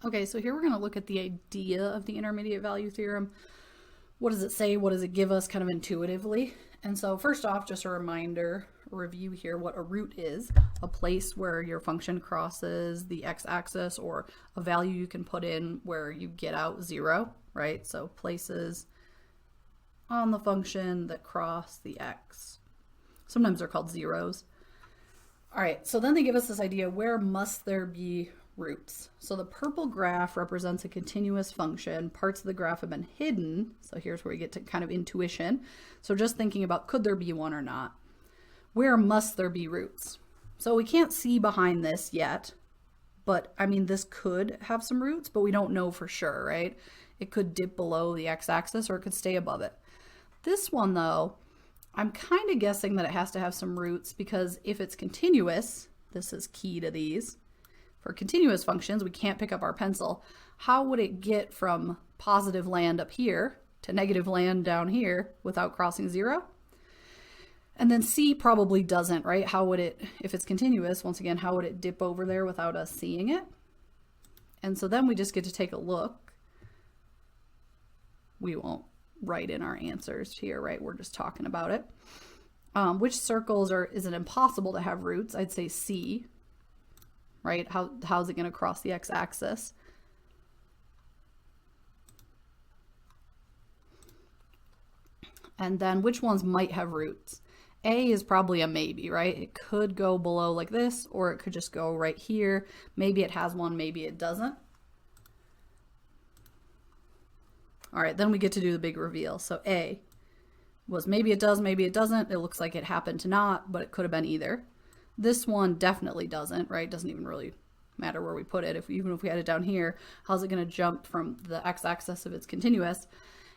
Okay, so here we're going to look at the idea of the intermediate value theorem. What does it say? What does it give us kind of intuitively? And so first off, just a reminder, a review here, what a root is: a place where your function crosses the x-axis, or a value you can put in where you get out 0, right? So places on the function that cross the x. Sometimes they're called zeros. All right, so then they give us this idea, where must there be roots? So the purple graph represents a continuous function. Parts of the graph have been hidden. So here's where we get to kind of intuition. So just thinking about, could there be one or not? Where must there be roots? So we can't see behind this yet, but I mean, this could have some roots, but we don't know for sure, right? It could dip below the x-axis or it could stay above it. This one though, I'm kind of guessing that it has to have some roots, because if it's continuous, this is key to these. For continuous functions, we can't pick up our pencil. How would it get from positive land up here to negative land down here without crossing 0? And then C probably doesn't, right? How would it, if it's continuous, once again, how would it dip over there without us seeing it? And so then we just get to take a look. We won't write in our answers here, right? We're just talking about it. Which circles is it impossible to have roots? I'd say C, right? How's it going to cross the x-axis? And then which ones might have roots? A is probably a maybe, right? It could go below like this, or it could just go right here. Maybe it has one, maybe it doesn't. All right, then we get to do the big reveal. So A was maybe it does, maybe it doesn't. It looks like it happened to not, but it could have been either. This one definitely doesn't, right? Doesn't even really matter where we put it. Even if we had it down here, how's it going to jump from the x-axis if it's continuous?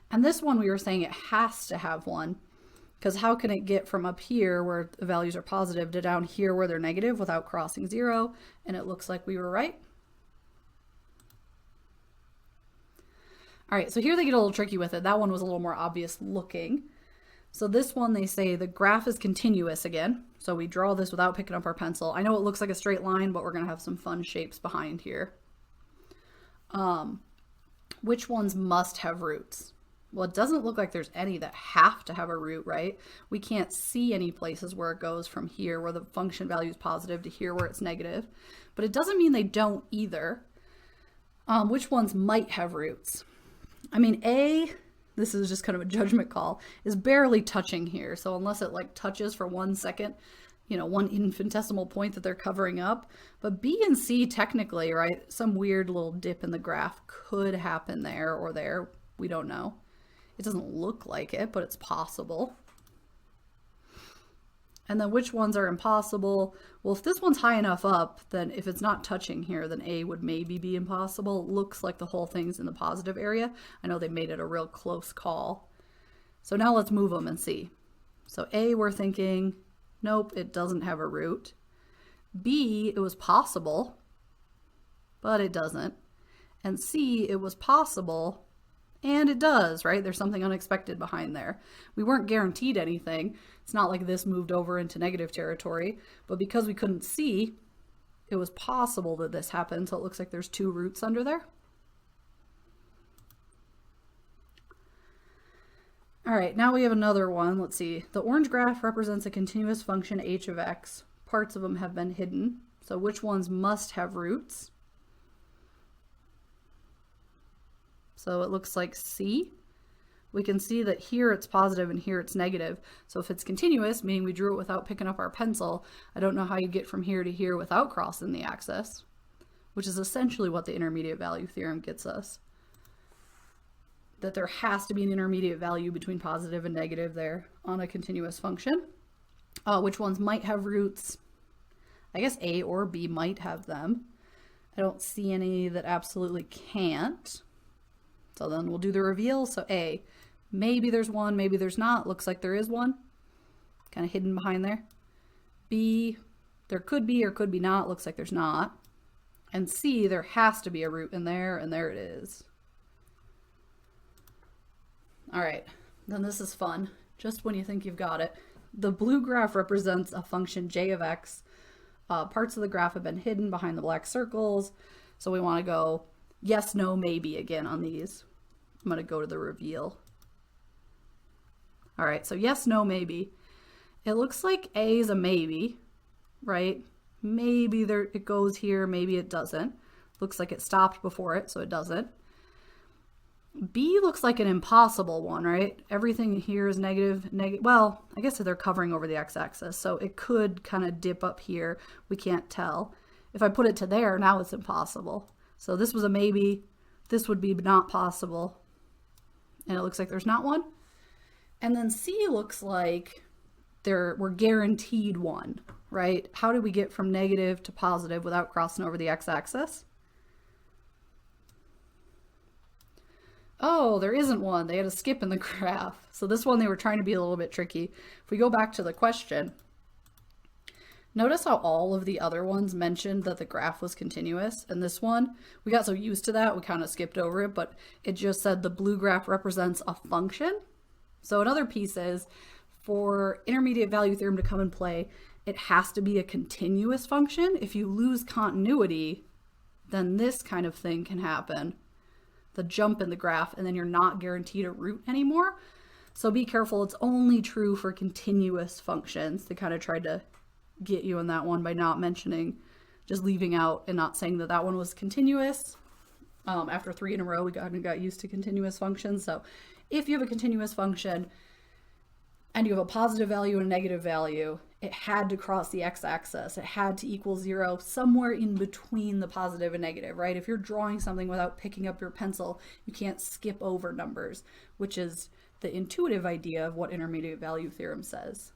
And this one, we were saying it has to have one, because how can it get from up here where the values are positive to down here where they're negative without crossing 0? And it looks like we were right. All right, so here they get a little tricky with it. That one was a little more obvious looking. So this one, they say the graph is continuous again. So we draw this without picking up our pencil. I know it looks like a straight line, but we're going to have some fun shapes behind here. Which ones must have roots? Well, it doesn't look like there's any that have to have a root, right? We can't see any places where it goes from here where the function value is positive to here where it's negative. But it doesn't mean they don't either. Which ones might have roots? I mean, A, this is just kind of a judgment call, is barely touching here. So unless it like touches for 1 second, you know, one infinitesimal point that they're covering up. But B and C technically, right, some weird little dip in the graph could happen there or there. We don't know. It doesn't look like it, but it's possible. And then which ones are impossible? Well, if this one's high enough up, then if it's not touching here, then A would maybe be impossible. It looks like the whole thing's in the positive area. I know they made it a real close call. So now let's move them and see. So A, we're thinking, nope, it doesn't have a root. B, it was possible, but it doesn't. And C, it was possible, and it does, right? There's something unexpected behind there. We weren't guaranteed anything. It's not like this moved over into negative territory, but because we couldn't see, it was possible that this happened. So it looks like there's 2 roots under there. All right, now we have another one. Let's see. The orange graph represents a continuous function h of x. Parts of them have been hidden. So which ones must have roots? So it looks like C. We can see that here it's positive and here it's negative. So if it's continuous, meaning we drew it without picking up our pencil, I don't know how you get from here to here without crossing the axis, which is essentially what the intermediate value theorem gets us. That there has to be an intermediate value between positive and negative there on a continuous function. Which ones might have roots? I guess A or B might have them. I don't see any that absolutely can't. So then we'll do the reveal. So A, maybe there's one, maybe there's not. Looks like there is one, kind of hidden behind there. B, there could be or could be not. Looks like there's not. And C, there has to be a root in there, and there it is. All right, then this is fun. Just when you think you've got it. The blue graph represents a function j of x. Parts of the graph have been hidden behind the black circles. So we want to go yes, no, maybe again on these. I'm going to go to the reveal. All right, so yes, no, maybe. It looks like A is a maybe, right? Maybe there it goes here, maybe it doesn't. Looks like it stopped before it, so it doesn't. B looks like an impossible one, right? Everything here is negative. Well, I guess they're covering over the x-axis, so it could kind of dip up here. We can't tell. If I put it to there, now it's impossible. So this was a maybe. This would be not possible. And it looks like there's not one. And then C looks like we're guaranteed one, right? How do we get from negative to positive without crossing over the x-axis? Oh, there isn't one. They had a skip in the graph. So this one, they were trying to be a little bit tricky. If we go back to the question, notice how all of the other ones mentioned that the graph was continuous. And this one, we got so used to that, we kind of skipped over it, but it just said the blue graph represents a function. So another piece is, for intermediate value theorem to come in play, it has to be a continuous function. If you lose continuity, then this kind of thing can happen. The jump in the graph, and then you're not guaranteed a root anymore. So be careful. It's only true for continuous functions. They kind of tried to get you in that one by not mentioning, just leaving out and not saying that that one was continuous. After 3 in a row, we got used to continuous functions. So if you have a continuous function and you have a positive value and a negative value, it had to cross the x-axis. It had to equal 0 somewhere in between the positive and negative, right? If you're drawing something without picking up your pencil, you can't skip over numbers, which is the intuitive idea of what intermediate value theorem says.